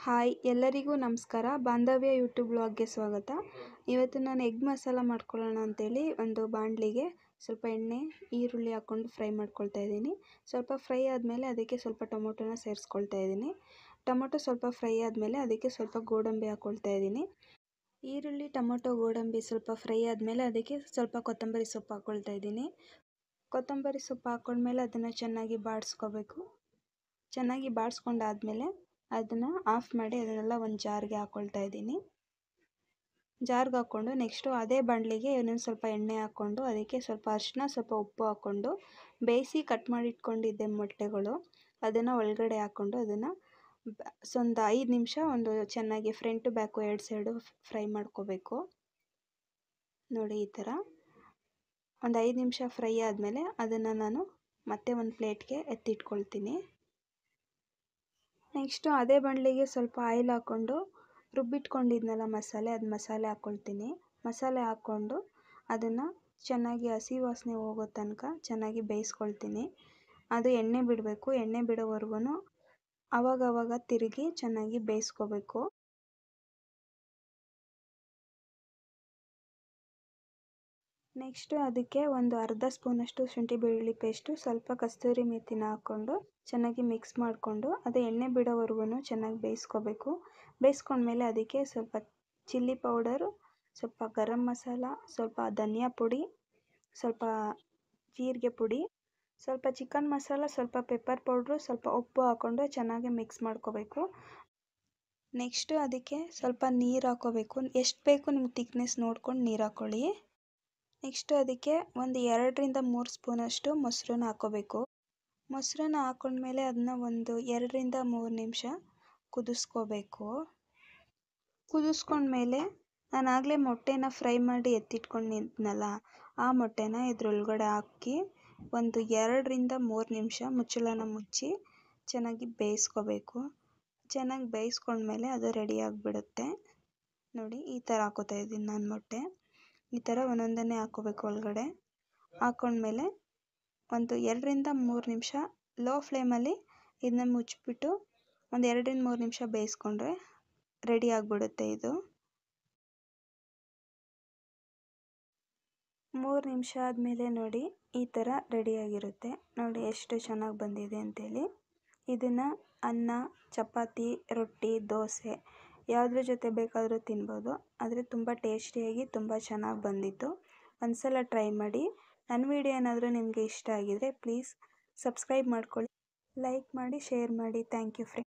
Hi ಎಲ್ಲರಿಗೂ ನಮಸ್ಕಾರ. ಬಾಂಧವ್ಯ ಯೂಟ್ಯೂಬ್ ವ್ಲಾಗ್ಗೆ ಸ್ವಾಗತ. ಇವತ್ತು ನಾನು ಎಗ್ ಮಸಾಲ ಮಾಡ್ಕೊಳ್ಳೋಣ ಅಂತೇಳಿ ಒಂದು ಬಾಣಲಿಗೆ ಸ್ವಲ್ಪ ಎಣ್ಣೆ, ಈರುಳ್ಳಿ ಹಾಕ್ಕೊಂಡು ಫ್ರೈ ಮಾಡ್ಕೊಳ್ತಾ ಇದ್ದೀನಿ. ಸ್ವಲ್ಪ ಫ್ರೈ ಆದಮೇಲೆ ಅದಕ್ಕೆ ಸ್ವಲ್ಪ ಟೊಮೊಟೊನ ಸೇರಿಸ್ಕೊಳ್ತಾ ಇದ್ದೀನಿ. ಟೊಮೊಟೊ ಸ್ವಲ್ಪ ಫ್ರೈ ಆದಮೇಲೆ ಅದಕ್ಕೆ ಸ್ವಲ್ಪ ಗೋಡಂಬಿ ಹಾಕ್ಕೊಳ್ತಾ ಇದ್ದೀನಿ. ಈರುಳ್ಳಿ, ಟೊಮೊಟೊ, ಗೋಡಂಬಿ ಸ್ವಲ್ಪ ಫ್ರೈ ಆದಮೇಲೆ ಅದಕ್ಕೆ ಸ್ವಲ್ಪ ಕೊತ್ತಂಬರಿ ಸೊಪ್ಪು ಹಾಕ್ಕೊಳ್ತಾ ಇದ್ದೀನಿ. ಕೊತ್ತಂಬರಿ ಸೊಪ್ಪು ಹಾಕ್ಕೊಂಡ್ಮೇಲೆ ಅದನ್ನು ಚೆನ್ನಾಗಿ ಬಾಡಿಸ್ಕೋಬೇಕು. ಚೆನ್ನಾಗಿ ಬಾಡಿಸ್ಕೊಂಡಾದ್ಮೇಲೆ ಅದನ್ನು ಆಫ್ ಮಾಡಿ ಅದನ್ನೆಲ್ಲ ಒಂದು ಜಾರ್ಗೆ ಹಾಕ್ಕೊಳ್ತಾ ಇದ್ದೀನಿ. ಜಾರ್ಗೆ ಹಾಕ್ಕೊಂಡು ನೆಕ್ಸ್ಟು ಅದೇ ಬಾಣಲಿಗೆ ಇನ್ನೊಂದು ಸ್ವಲ್ಪ ಎಣ್ಣೆ ಹಾಕ್ಕೊಂಡು ಅದಕ್ಕೆ ಸ್ವಲ್ಪ ಅರಿಶಿನ, ಸ್ವಲ್ಪ ಉಪ್ಪು ಹಾಕ್ಕೊಂಡು ಬೇಯಿಸಿ ಕಟ್ ಮಾಡಿ ಇಟ್ಕೊಂಡಿದ್ದೆ ಮೊಟ್ಟೆಗಳು ಅದನ್ನು ಒಳಗಡೆ ಹಾಕ್ಕೊಂಡು ಅದನ್ನು ಒಂದು 5 ನಿಮಿಷ ಚೆನ್ನಾಗಿ ಫ್ರಂಟು ಬ್ಯಾಕು 2 ಸೈಡು ಫ್ರೈ ಮಾಡ್ಕೋಬೇಕು. ನೋಡಿ ಈ ಥರ ಒಂದು 5 ನಿಮಿಷ ಫ್ರೈ ಆದಮೇಲೆ ಅದನ್ನು ನಾನು ಮತ್ತೆ ಒಂದು ಪ್ಲೇಟ್ಗೆ ಎತ್ತಿಟ್ಕೊಳ್ತೀನಿ. ನೆಕ್ಸ್ಟು ಅದೇ ಬಾಣಲಿಗೆ ಸ್ವಲ್ಪ ಆಯಿಲ್ ಹಾಕ್ಕೊಂಡು ರುಬ್ಬಿಟ್ಕೊಂಡಿದ್ನಲ್ಲ ಮಸಾಲೆ ಹಾಕ್ಕೊಳ್ತೀನಿ. ಮಸಾಲೆ ಹಾಕ್ಕೊಂಡು ಅದನ್ನು ಚೆನ್ನಾಗಿ ಹಸಿ ವಾಸನೆ ಹೋಗೋ ತನಕ ಚೆನ್ನಾಗಿ ಬೇಯಿಸ್ಕೊಳ್ತೀನಿ. ಅದು ಎಣ್ಣೆ ಬಿಡಬೇಕು. ಎಣ್ಣೆ ಬಿಡೋವರೆಗೂ ಆವಾಗವಾಗ ತಿರುಗಿ ಚೆನ್ನಾಗಿ ಬೇಯಿಸ್ಕೋಬೇಕು. ನೆಕ್ಸ್ಟು ಅದಕ್ಕೆ ಒಂದು ಅರ್ಧ ಸ್ಪೂನಷ್ಟು ಶುಂಠಿ ಬೆಳ್ಳುಳ್ಳಿ ಪೇಸ್ಟು, ಸ್ವಲ್ಪ ಕಸ್ತೂರಿ ಮೆಥಿನ ಹಾಕ್ಕೊಂಡು ಚೆನ್ನಾಗಿ ಮಿಕ್ಸ್ ಮಾಡಿಕೊಂಡು ಅದು ಎಣ್ಣೆ ಬಿಡೋವರೆಗೂ ಚೆನ್ನಾಗಿ ಬೇಯಿಸ್ಕೋಬೇಕು. ಬೇಯಿಸ್ಕೊಂಡ್ಮೇಲೆ ಅದಕ್ಕೆ ಸ್ವಲ್ಪ ಚಿಲ್ಲಿ ಪೌಡರು, ಸ್ವಲ್ಪ ಗರಂ ಮಸಾಲ, ಸ್ವಲ್ಪ ಧನಿಯಾ ಪುಡಿ, ಸ್ವಲ್ಪ ಜೀರಿಗೆ ಪುಡಿ, ಸ್ವಲ್ಪ ಚಿಕನ್ ಮಸಾಲ, ಸ್ವಲ್ಪ ಪೆಪ್ಪರ್ ಪೌಡ್ರು, ಸ್ವಲ್ಪ ಉಪ್ಪು ಹಾಕ್ಕೊಂಡು ಚೆನ್ನಾಗಿ ಮಿಕ್ಸ್ ಮಾಡ್ಕೋಬೇಕು. ನೆಕ್ಸ್ಟು ಅದಕ್ಕೆ ಸ್ವಲ್ಪ ನೀರು ಹಾಕ್ಕೋಬೇಕು. ಎಷ್ಟು ಬೇಕು ನಿಮ್ಗೆ ಥಿಕ್ನೆಸ್ ನೋಡ್ಕೊಂಡು ನೀರು ಹಾಕ್ಕೊಳ್ಳಿ. ನೆಕ್ಸ್ಟು ಅದಕ್ಕೆ ಒಂದು 2ರಿಂದ 3 ಸ್ಪೂನಷ್ಟು ಮೊಸರನ್ನ ಹಾಕ್ಕೋಬೇಕು. ಮೊಸರನ್ನ ಹಾಕ್ಕೊಂಡ್ಮೇಲೆ ಅದನ್ನ ಒಂದು 2ರಿಂದ 3 ನಿಮಿಷ ಕುದಿಸ್ಕೋಬೇಕು. ಕುದಿಸ್ಕೊಂಡ್ಮೇಲೆ ನಾನು ಆಗಲೇ ಮೊಟ್ಟೆನ ಫ್ರೈ ಮಾಡಿ ಎತ್ತಿಟ್ಕೊಂಡಿದ್ನಲ್ಲ, ಆ ಮೊಟ್ಟೆನ ಇದ್ರೊಳಗಡೆ ಹಾಕಿ ಒಂದು 2ರಿಂದ 3 ನಿಮಿಷ ಮುಚ್ಚಳನ ಮುಚ್ಚಿ ಚೆನ್ನಾಗಿ ಬೇಯಿಸ್ಕೋಬೇಕು. ಚೆನ್ನಾಗಿ ಬೇಯಿಸ್ಕೊಂಡ್ಮೇಲೆ ಅದು ರೆಡಿ ಆಗಿಬಿಡುತ್ತೆ. ನೋಡಿ ಈ ಥರ ಹಾಕ್ಕೋತಾ ಇದ್ದೀನಿ ನಾನು ಮೊಟ್ಟೆ. ಈ ಥರ ಒಂದೊಂದನ್ನೇ ಹಾಕ್ಕೋಬೇಕು ಒಳಗಡೆ. ಹಾಕ್ಕೊಂಡ್ಮೇಲೆ ಒಂದು 2ರಿಂದ 3 ನಿಮಿಷ ಲೋ ಫ್ಲೇಮಲ್ಲಿ ಇದನ್ನ ಮುಚ್ಚಿಬಿಟ್ಟು ಒಂದು 2ರಿಂದ 3 ನಿಮಿಷ ಬೇಯಿಸ್ಕೊಂಡ್ರೆ ರೆಡಿ ಆಗಿಬಿಡುತ್ತೆ ಇದು. 3 ನಿಮಿಷ ಆದಮೇಲೆ ನೋಡಿ ಈ ಥರ ರೆಡಿಯಾಗಿರುತ್ತೆ. ನೋಡಿ ಎಷ್ಟು ಚೆನ್ನಾಗಿ ಬಂದಿದೆ ಅಂತೇಳಿ. ಇದನ್ನು ಅನ್ನ, ಚಪಾತಿ, ರೊಟ್ಟಿ, ದೋಸೆ ಯಾವುದ್ರ ಜೊತೆ ಬೇಕಾದರೂ ತಿನ್ಬೋದು. ಆದರೆ ತುಂಬ ಟೇಸ್ಟಿಯಾಗಿ ತುಂಬ ಚೆನ್ನಾಗಿ ಬಂದಿತ್ತು. ಒಂದ್ಸಲ ಟ್ರೈ ಮಾಡಿ. ನನ್ನ ವಿಡಿಯೋ ಏನಾದರೂ ನಿಮಗೆ ಇಷ್ಟ ಆಗಿದರೆ ಪ್ಲೀಸ್ ಸಬ್ಸ್ಕ್ರೈಬ್ ಮಾಡ್ಕೊಳ್ಳಿ, ಲೈಕ್ ಮಾಡಿ, ಶೇರ್ ಮಾಡಿ. Thank you friends.